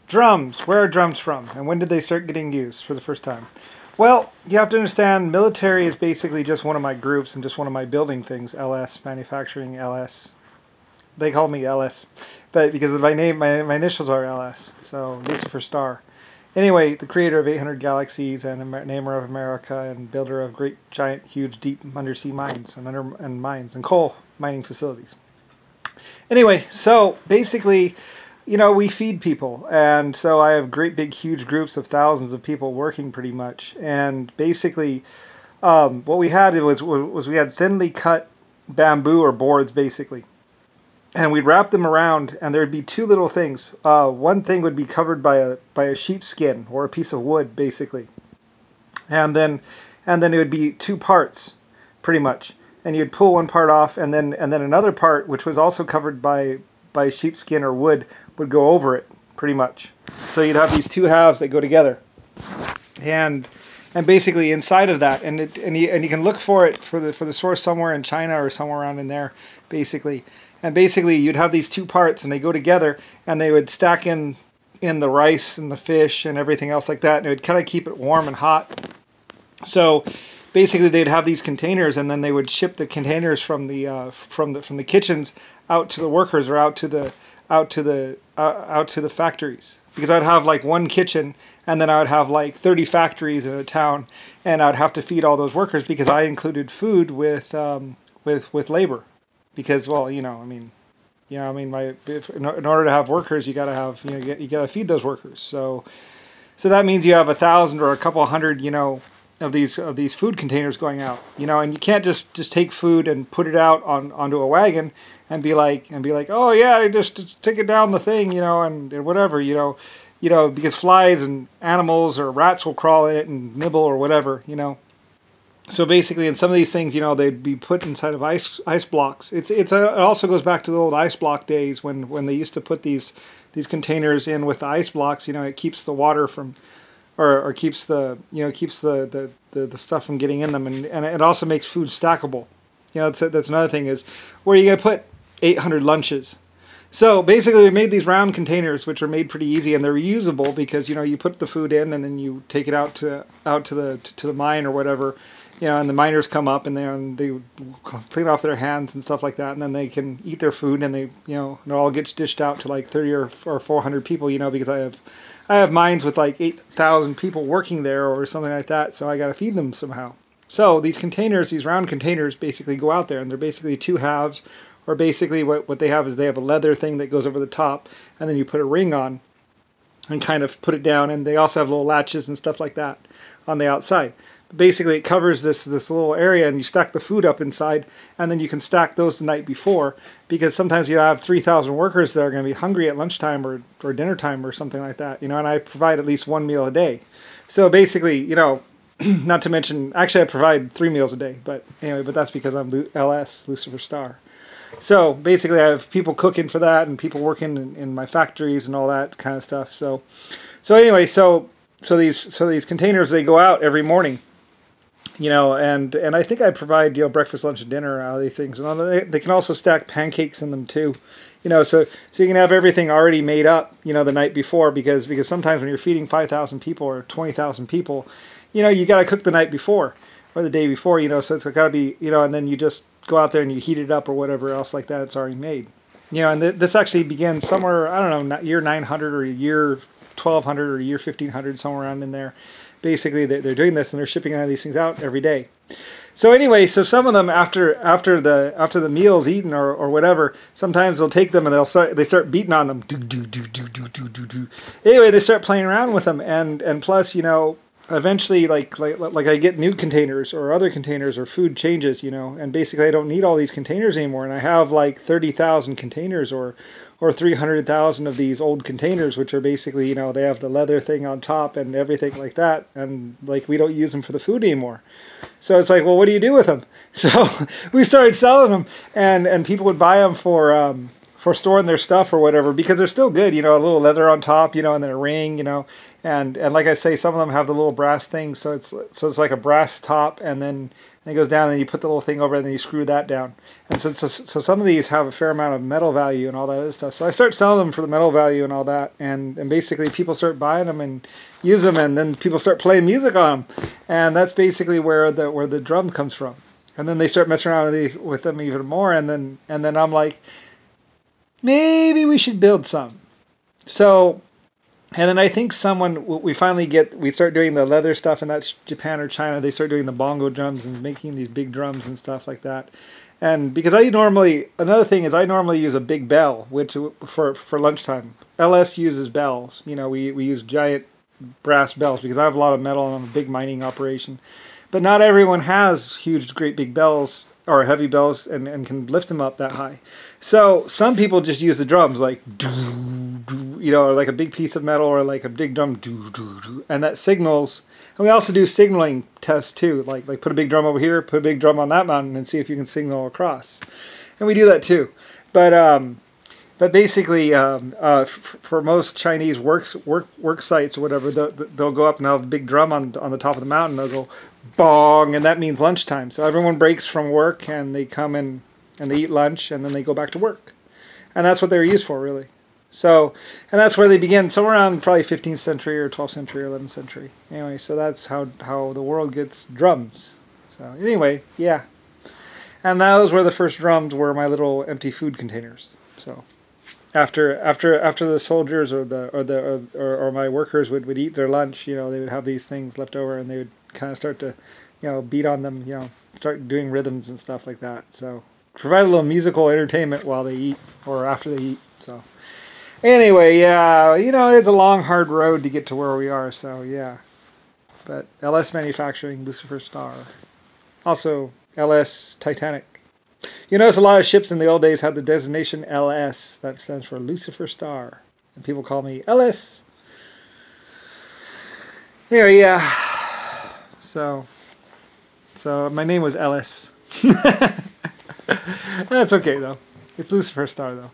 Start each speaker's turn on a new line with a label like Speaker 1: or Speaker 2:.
Speaker 1: Drums. Where are drums from? And when did they start getting used for the first time? Well, you have to understand, military is basically just one of my groups and just one of my building things. LS, manufacturing, LS. They call me LS, but because of my name, my initials are LS. So Lucifer Star. Anyway, the creator of 800 Galaxies and namer of America and builder of great, giant, huge, deep undersea mines and mines and coal mining facilities. Anyway, so basically, we feed people, and so I have great, big, huge groups of thousands of people working pretty much. And basically, what we had was we had thinly cut bamboo or boards, basically. And we'd wrap them around, and there'd be two little things. One thing would be covered by a sheepskin or a piece of wood, basically, and then it would be two parts, pretty much. And you'd pull one part off, and then another part, which was also covered by sheepskin or wood, would go over it, pretty much. So you'd have these two halves that go together, and basically inside of that, and you can look for it for the source somewhere in China or somewhere around in there, basically. And basically, you'd have these two parts, and they go together, and they would stack in the rice and the fish and everything else like that, and it would kind of keep it warm and hot. So basically, they'd have these containers, and then they would ship the containers from the kitchens out to the workers or out to the factories. Because I'd have like one kitchen, and then I would have like 30 factories in a town, and I'd have to feed all those workers because I included food with labor. Because, well, in order to have workers, you gotta have, you gotta feed those workers. So that means you have 1,000 or a couple hundred, of these food containers going out, and you can't just take food and put it out onto a wagon and be like, oh yeah, just take it down the thing, and whatever, because flies and animals or rats will crawl in it and nibble or whatever, So basically, in some of these things, they'd be put inside of ice blocks. It also goes back to the old ice block days when they used to put these containers in with the ice blocks. It keeps the water from, or keeps the stuff from getting in them, and it also makes food stackable. That's another thing is where you gonna put 800 lunches. So basically, we made these round containers, which are made pretty easy, and they're reusable because you put the food in and then you take it out to the mine or whatever. And the miners come up and they clean off their hands and stuff like that, and then they can eat their food, and it all gets dished out to like 30 or 400 people, because I have mines with like 8,000 people working there or something like that, so I got to feed them somehow. So these containers, these round containers, basically go out there, and they're basically two halves, or basically what they have is they have a leather thing that goes over the top, and then you put a ring on and kind of put it down, and they also have little latches and stuff like that on the outside. Basically, it covers this little area, and you stack the food up inside, and then you can stack those the night before, because sometimes you have 3,000 workers that are going to be hungry at lunchtime or dinner time or something like that, and I provide at least one meal a day. So basically, not to mention, actually I provide 3 meals a day, but anyway, but that's because I'm LS, Lucifer Star. So basically, I have people cooking for that, and people working in my factories and all that kind of stuff. So anyway, so these containers, they go out every morning. And I think I provide, breakfast, lunch, and dinner out of these things. And they can also stack pancakes in them too, so you can have everything already made up, the night before, because sometimes when you're feeding 5,000 people or 20,000 people, you got to cook the night before or the day before, so it's got to be, and then you just go out there and you heat it up or whatever else like that. It's already made, and this actually began somewhere, I don't know, year 900 or year 1200 or year 1500, somewhere around in there. Basically, they're doing this, and they're shipping all these things out every day. So anyway, so some of them after the meal's eaten or whatever, sometimes they'll take them and they start beating on them. Anyway, they start playing around with them, and plus, eventually, like I get new containers or other containers or food changes, and basically I don't need all these containers anymore, and I have like 30,000 containers or 300,000 of these old containers, which are basically, they have the leather thing on top and everything like that, and like we don't use them for the food anymore. So it's like, well, what do you do with them? So we started selling them, and people would buy them for storing their stuff or whatever, because they're still good, a little leather on top, and then a ring, and like I say, some of them have the little brass things, so it's like a brass top, and then and it goes down, and you put the little thing over it, and then you screw that down. And so some of these have a fair amount of metal value and all that other stuff. So I start selling them for the metal value and all that, and basically people start buying them and use them, and then people start playing music on them, and that's basically where the drum comes from. And then they start messing around with them even more, and then I'm like, maybe we should build some. So, and then I think we start doing the leather stuff, and that's Japan or China. They start doing the bongo drums and making these big drums and stuff like that. And because another thing is I normally use a big bell, which for lunchtime. LS uses bells. You know, we use giant brass bells because I have a lot of metal and I'm a big mining operation. But not everyone has great big bells or heavy bells and can lift them up that high. So some people just use the drums like, or like a big piece of metal or like a big drum, and that signals. And we also do signaling tests too, like put a big drum over here, put a big drum on that mountain, and see if you can signal across. And we do that too. But basically, for most Chinese work sites or whatever, they'll go up and have a big drum on the top of the mountain. They'll go bong, and that means lunchtime. So everyone breaks from work and they come in and they eat lunch and then they go back to work. And that's what they were used for, really. So, and that's where they begin, somewhere around probably 15th century or 12th century or 11th century. Anyway, so that's how the world gets drums. So anyway, yeah. And those were the first drums, were my little empty food containers. So after the soldiers or my workers would eat their lunch, they would have these things left over, and they would kind of start to, beat on them, start doing rhythms and stuff like that. So provide a little musical entertainment while they eat or after they eat. So anyway, yeah, it's a long, hard road to get to where we are. So yeah, but LS Manufacturing, Lucifer Star, also LS Titanic. You notice a lot of ships in the old days had the designation LS. That stands for Lucifer Star. And people call me LS. Anyway, yeah. So my name was LS. That's okay, though. It's Lucifer Star, though.